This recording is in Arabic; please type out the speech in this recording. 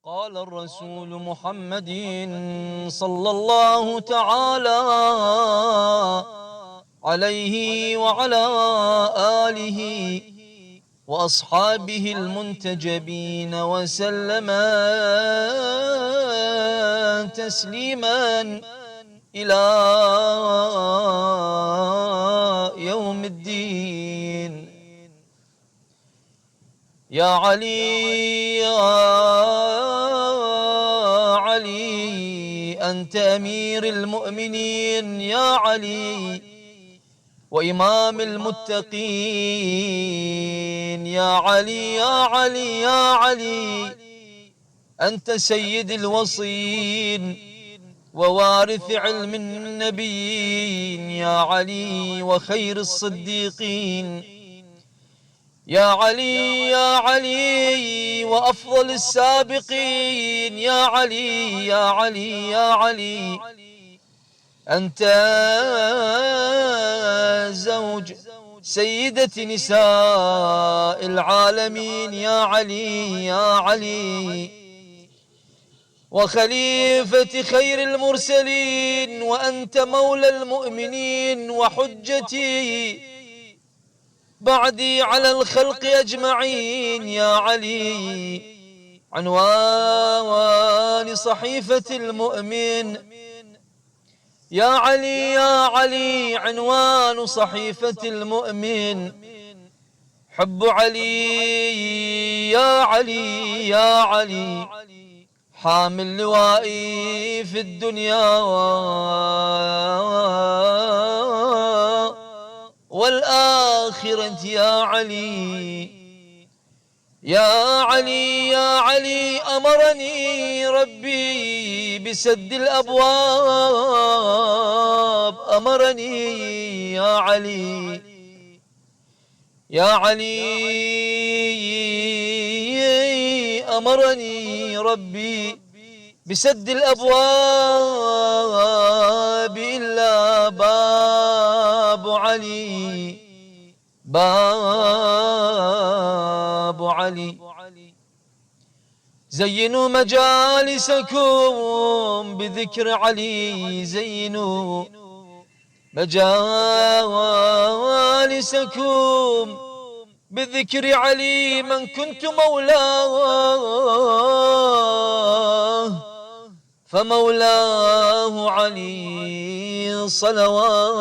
قال الرسول محمد صلى الله تعالى عليه وعلى آله وأصحابه المنتجبين وسلم تسليما إلى يوم الدين. يا علي يا علي أنت أمير المؤمنين يا علي وإمام المتقين يا علي يا علي يا علي أنت سيد الوصين ووارث علم النبيين يا علي وخير الصديقين يا علي يا علي وأفضل السابقين يا علي يا علي يا علي أنت زوج سيدة نساء العالمين يا علي يا علي وخليفة خير المرسلين وأنت مولى المؤمنين وحجتي بعدي على الخلق أجمعين يا علي عنوان صحيفة المؤمن يا علي يا علي عنوان صحيفة المؤمن حب علي يا علي يا علي حامل لوائي في الدنيا والآخرة يا علي يا علي يا علي أمرني ربي بسد الأبواب أمرني يا علي يا علي أمرني ربي بسد الأبواب إلا باب علي باب علي زينوا مجالسكم بذكر علي زينوا مجالسكم بذكر علي من كنت مولاه فمولاه علي صلوات